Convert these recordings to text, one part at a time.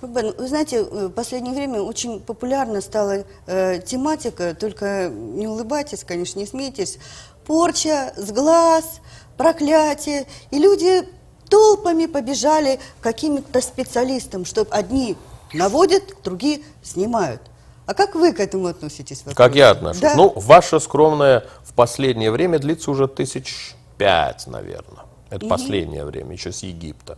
Рубен, вы знаете, в последнее время очень популярна стала тематика, только не улыбайтесь, конечно, не смейтесь, порча, сглаз, проклятие. И люди толпами побежали к каким-то специалистам, чтобы одни наводят, другие снимают. А как вы к этому относитесь? Как я отношусь? Да. Ну, ваше скромное в последнее время длится уже 1005, наверное. Это последнее время, еще с Египта.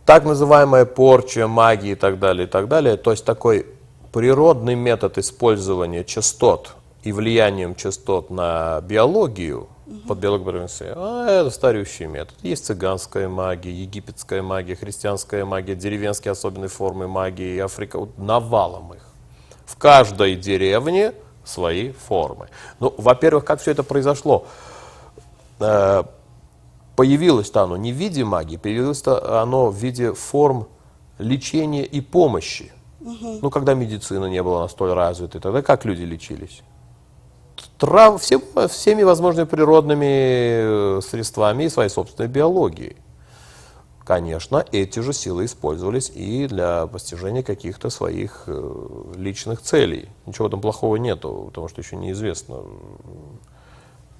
Так называемая порча, магия и так далее, то есть такой природный метод использования частот и влиянием частот на биологию, под биологией, это старющий метод. Есть цыганская магия, египетская магия, христианская магия, деревенские особенные формы магии, Африка, вот навалом их. В каждой деревне свои формы. Ну, во-первых, как все это произошло? Появилось-то оно не в виде магии, появилось-то оно в виде форм лечения и помощи. Ну, когда медицина не была настолько развитой, тогда как люди лечились? Всеми возможными природными средствами и своей собственной биологией. Конечно, эти же силы использовались и для постижения каких-то своих личных целей. Ничего в этом плохого нету, потому что еще неизвестно,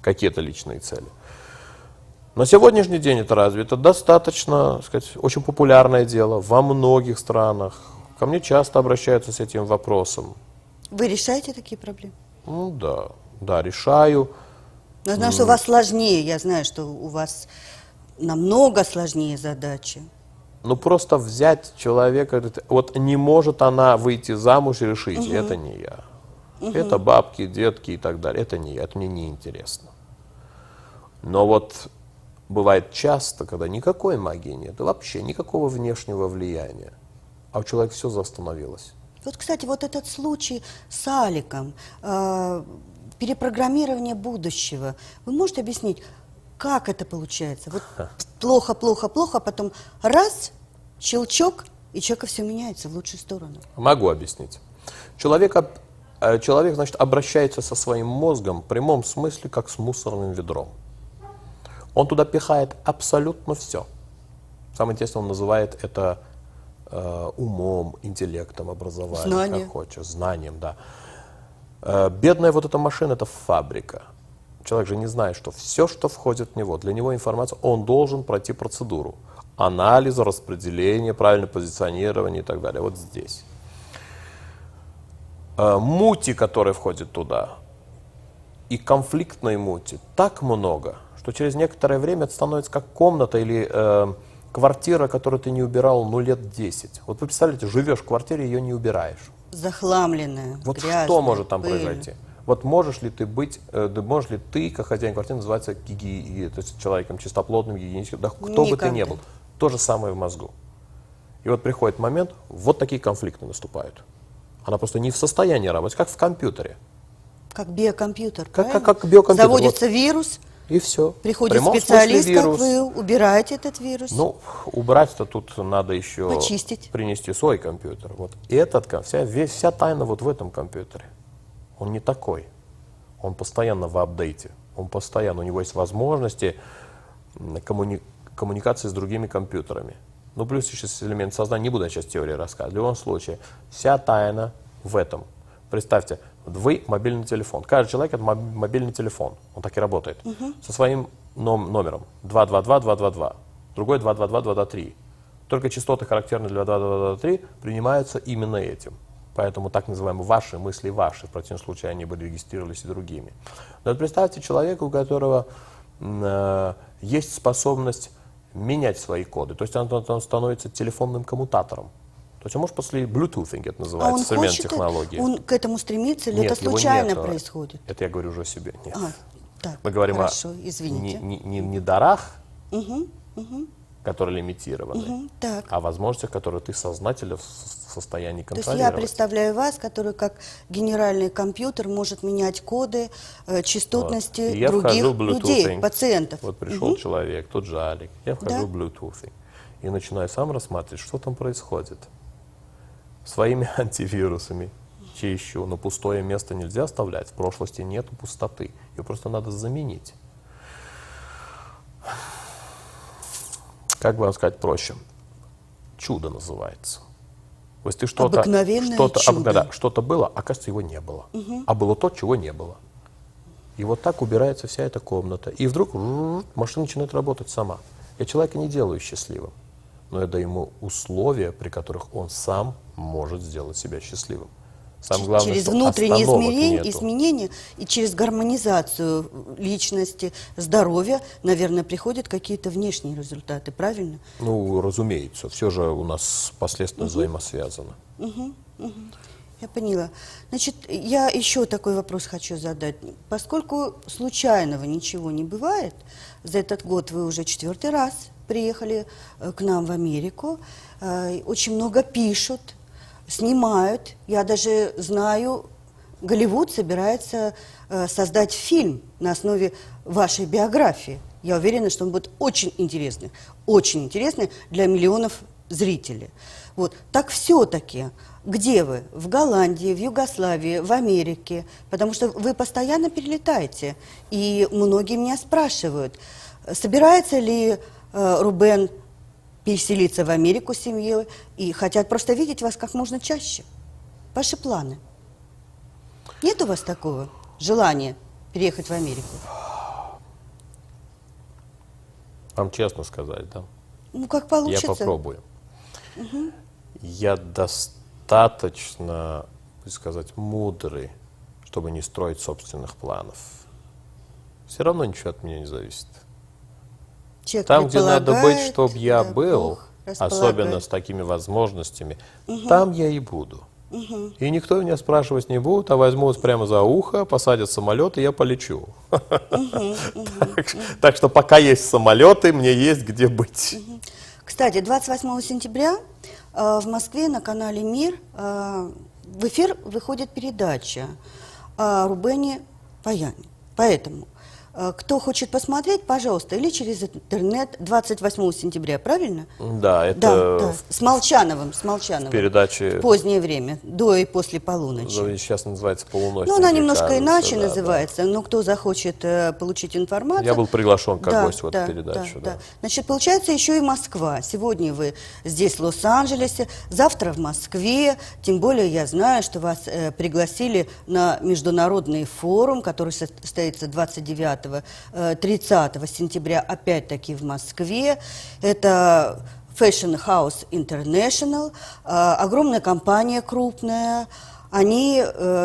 какие это личные цели. На сегодняшний день это развито достаточно, так сказать, очень популярное дело во многих странах. Ко мне часто обращаются с этим вопросом. Вы решаете такие проблемы? Ну да, решаю. Но я знаю, что у вас сложнее. Я знаю, что у вас намного сложнее задачи. Ну просто взять человека, вот не может она выйти замуж и решить, это не я. Это бабки, детки и так далее, это не я, это мне не интересно. Но вот бывает часто, когда никакой магии нет, вообще никакого внешнего влияния, а у человека все заостановилось. Вот, кстати, вот этот случай с Аликом, перепрограммирование будущего. Вы можете объяснить, как это получается? Вот плохо, а потом раз, щелчок, и человека все меняется в лучшую сторону. Могу объяснить. Человек, значит, обращается со своим мозгом в прямом смысле, как с мусорным ведром. Он туда пихает абсолютно все. Самое интересное, он называет это умом, интеллектом, образованием, Знание. как хочешь, знанием, да. Бедная вот эта машина, это фабрика. Человек же не знает, что все, что входит в него, для него информация, он должен пройти процедуру анализа, распределения, правильного позиционирования и так далее. Вот здесь. Мути, которая входит туда, и конфликтной мути так много, что через некоторое время это становится как комната или квартира, которую ты не убирал лет 10. Вот вы представляете, живешь в квартире, ее не убираешь. Захламленная, Вот грязная, что может там пыльная. произойти? Вот можешь ли ты быть, можешь ли ты, как хозяин квартиры, называться то есть человеком чистоплотным, гигиеническим, да кто бы ты ни был. То же самое в мозгу. И вот приходит момент, вот такие конфликты наступают. Она просто не в состоянии работать, как в компьютере. Как биокомпьютер, Как биокомпьютер. Заводится вирус, И все. приходит специалист, как вы убираете этот вирус. Ну, убрать-то тут надо еще почистить. Принести свой компьютер. Вот этот, вся тайна вот в этом компьютере. Он не такой. Он постоянно в апдейте. У него есть возможности коммуникации с другими компьютерами. Ну, плюс еще элемент сознания, не буду я сейчас теории рассказывать. В любом случае, вся тайна в этом. Представьте, вы мобильный телефон. Каждый человек это мобильный телефон. Он так и работает. Со своим номером 222-222. Другой 222-223. Только частоты, характерные для 222-223, принимаются именно этим. Поэтому так называемые ваши мысли ваши. В противном случае они бы регистрировались и другими. Но вот представьте человека, у которого есть способность менять свои коды. То есть он становится телефонным коммутатором. То есть он может после Bluetooth, это называется, современная технология. Он к этому стремится или Нет, это случайно нету. происходит? Это я говорю уже о себе. Нет. Так, Мы говорим хорошо, о извините. не дарах, которые лимитированы, Так. а возможностях, которые ты сознательно в состоянии То есть контролировать. я представляю вас, который как генеральный компьютер может менять коды, частотности И я других вхожу в людей, Bluetooth. пациентов. Вот пришел человек, тот же Алик, я вхожу Да. в Bluetooth и начинаю сам рассматривать, что там происходит. Своими антивирусами чищу, но пустое место нельзя оставлять, в прошлости нету пустоты, ее просто надо заменить. Как бы вам сказать проще? чудо называется. То есть ты что-то, Обыкновенное чудо. да, что-то было, оказывается, его не было. А было то, чего не было. И вот так убирается вся эта комната. И вдруг машина начинает работать сама. Я человека не делаю счастливым, но я даю ему условия, при которых он сам может сделать себя счастливым. Самое главное, Через что внутренние остановок нету. изменения и через гармонизацию личности, здоровья, наверное, приходят какие-то внешние результаты, правильно? Ну, разумеется, все же у нас последствия взаимосвязано. Я поняла. Значит, я еще такой вопрос хочу задать. Поскольку случайного ничего не бывает, за этот год вы уже 4-й раз приехали к нам в Америку, очень много пишут, снимают. Я даже знаю, Голливуд собирается создать фильм на основе вашей биографии. Я уверена, что он будет очень интересный для миллионов зрителей. Вот. Так все-таки, где вы? В Голландии, в Югославии, в Америке? Потому что вы постоянно перелетаете. И многие меня спрашивают, собирается ли Рубен переселиться в Америку с семьей и хотят просто видеть вас как можно чаще. Ваши планы? Нет у вас такого желания переехать в Америку? Вам честно сказать, да? Ну, как получится. Я попробую. Я достаточно, так сказать, мудрый, чтобы не строить собственных планов. Все равно ничего от меня не зависит. Человек Там, где надо быть, предполагает, чтобы я да, был, Бог располагает. особенно с такими возможностями, там я и буду. И никто меня спрашивать не будет, а возьмут прямо за ухо, посадят самолет, и я полечу. Так что пока есть самолеты, мне есть где быть. Кстати, 28 сентября в Москве на канале «Мир» в эфир выходит передача о Рубене Баяне. Поэтому, кто хочет посмотреть, пожалуйста, или через интернет 28 сентября, правильно? Да, это Да. С Молчановым. в передаче, В позднее время, до и после полуночи. сейчас называется «Полуночник». Ну, она немножко кажется, иначе да, называется, но кто захочет получить информацию... Я был приглашен как Да, гость в эту да, передачу. да. Значит, получается еще и Москва. Сегодня вы здесь, в Лос-Анджелесе, завтра в Москве. Тем более я знаю, что вас пригласили на международный форум, который состоится 29-30 сентября, опять-таки в Москве. Это Fashion House International, огромная компания, крупная. Они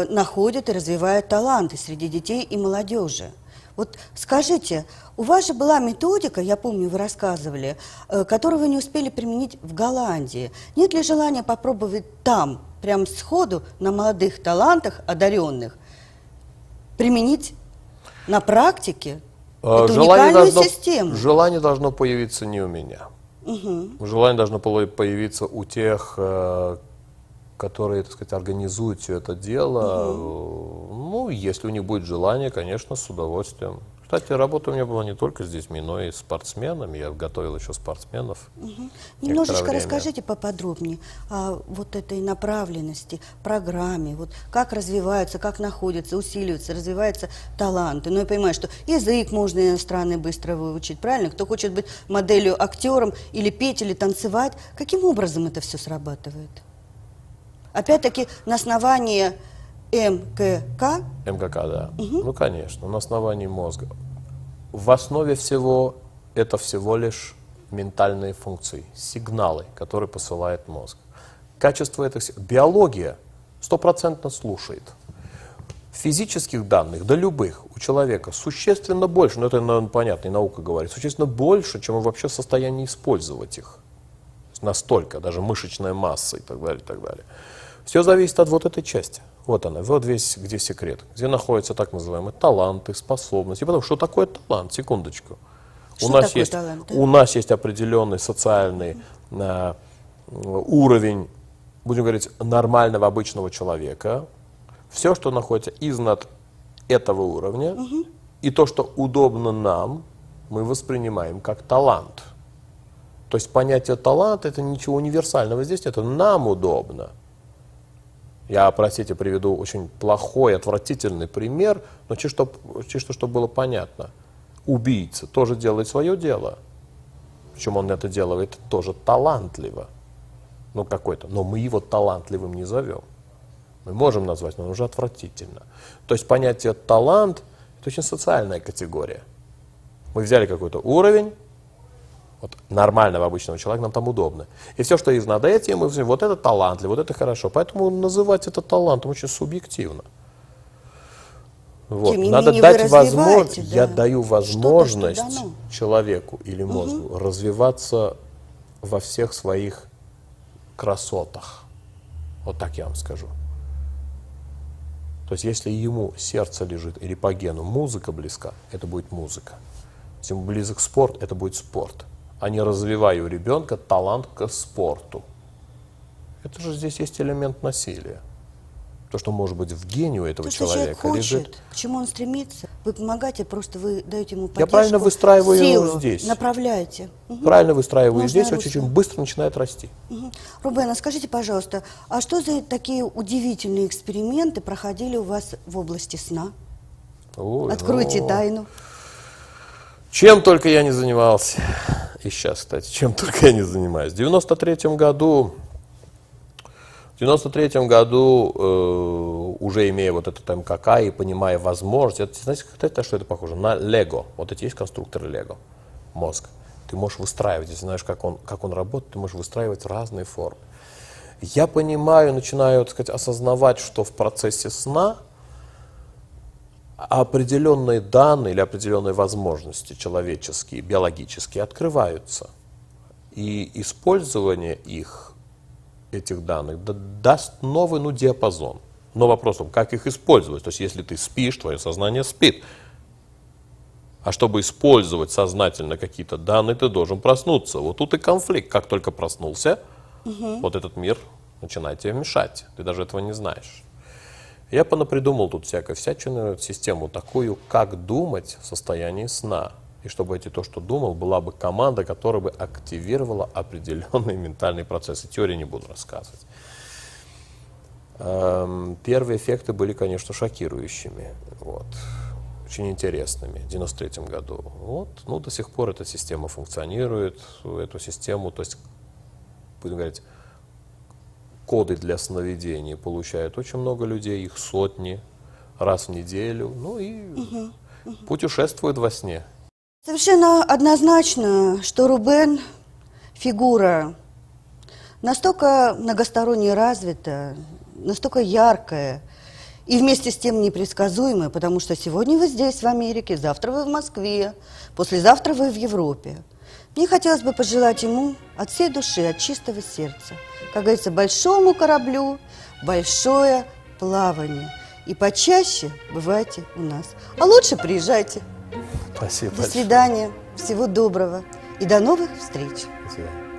находят и развивают таланты среди детей и молодежи. Вот скажите, у вас же была методика, я помню, вы рассказывали, которую вы не успели применить в Голландии. Нет ли желания попробовать там, прям сходу, на молодых талантах, одаренных, применить на практике эту уникальную систему? Желание должно появиться не у меня. Желание должно появиться у тех, которые, так сказать, организуют все это дело. Ну, если у них будет желание, конечно, с удовольствием. Кстати, работа у меня была не только с детьми, но и с спортсменами. Я готовил еще спортсменов. Немножечко время. расскажите поподробнее о вот этой направленности, программе, вот как развиваются, как находятся, усиливаются, развиваются таланты. Ну, я понимаю, что язык можно иностранный быстро выучить, правильно? Кто хочет быть моделью, актером, или петь, или танцевать, каким образом это все срабатывает? Опять-таки, на основании МКК? МКК, да. Ну, конечно, на основании мозга. В основе всего это всего лишь ментальные функции, сигналы, которые посылает мозг. Качество этих биология 100% слушает. Физических данных, да любых, у человека существенно больше, но это, наверное, понятно, и наука говорит, существенно больше, чем мы вообще в состоянии использовать их. Настолько, даже мышечная масса и так далее, и так далее. Все зависит от вот этой части. Вот она, вот весь, где секрет. Где находятся так называемые таланты, способности. Потому что такое талант? Секундочку. Что у нас такое есть, талант, да? У нас есть определенный социальный уровень, будем говорить, нормального обычного человека. Все, что находится изнад этого уровня, и то, что удобно нам, мы воспринимаем как талант. То есть понятие талант — это ничего универсального здесь, это нам удобно. Я, простите, приведу очень плохой, отвратительный пример, но чисто, чтобы было понятно. Убийца тоже делает свое дело. Причем он это делает тоже талантливо. ну какой-то, но мы его талантливым не зовем. Мы можем назвать, но он уже отвратительно. То есть понятие талант – это очень социальная категория. Мы взяли какой-то уровень, вот нормального обычного человека, нам там удобно. И все, что есть над этим, мы взяли, вот это талантливо, вот это хорошо. Поэтому называть это талантом очень субъективно. Вот. Тем не Надо менее, дать вы возможность, развиваете, я да. даю возможность Что-то, что дано. человеку или мозгу развиваться во всех своих красотах. Вот так я вам скажу. То есть, если ему сердце лежит или по гену музыка близка, это будет музыка. Если ему близок спорт, это будет спорт. А не развивая у ребенка талант к спорту. Это же здесь есть элемент насилия. То, что может быть в гене у этого То, что человек человека хочет, лежит. к чему он стремится, вы помогаете, просто вы даете ему поддержку, Я правильно выстраиваю силу, здесь. направляете. Мгм. Правильно выстраиваю Нужное здесь, русло. очень быстро начинает расти. Мгм. Рубен, а скажите, пожалуйста, а что за такие удивительные эксперименты проходили у вас в области сна? Ой, Откройте ну, тайну. Чем только я не занимался. И сейчас, кстати, чем только я не занимаюсь. В 93-м году, уже имея вот этот МКК и понимая возможность, это, знаете, что это похоже? На Лего. Вот эти есть конструкторы Лего. Мозг. Ты можешь выстраивать, если знаешь, как он работает, ты можешь выстраивать разные формы. Я понимаю, начинаю, так сказать, осознавать, что в процессе сна определенные данные или определенные возможности человеческие, биологические открываются. И использование этих данных даст новый диапазон. Но вопрос, как их использовать? То есть, если ты спишь, твое сознание спит. А чтобы использовать сознательно какие-то данные, ты должен проснуться. Вот тут и конфликт. Как только проснулся, вот этот мир начинает тебе мешать. Ты даже этого не знаешь. Я понапридумал тут всякую систему такую, как думать в состоянии сна. И чтобы то, что думал, была бы команда, которая бы активировала определенные ментальные процессы. Теории не буду рассказывать. Первые эффекты были, конечно, шокирующими. Вот. Очень интересными в 93-м году. Вот. Ну, до сих пор эта система функционирует. Эту систему, то есть, будем говорить, коды для сновидений получают очень много людей, их сотни, раз в неделю. Ну и путешествуют во сне. Совершенно однозначно, что Рубен фигура настолько многосторонне развитая, настолько яркая и вместе с тем непредсказуемая, потому что сегодня вы здесь, в Америке, завтра вы в Москве, послезавтра вы в Европе. Мне хотелось бы пожелать ему от всей души, от чистого сердца, как говорится, большому кораблю большое плавание. И почаще бывайте у нас. А лучше приезжайте. Спасибо До большое. свидания, всего доброго и до новых встреч. До свидания.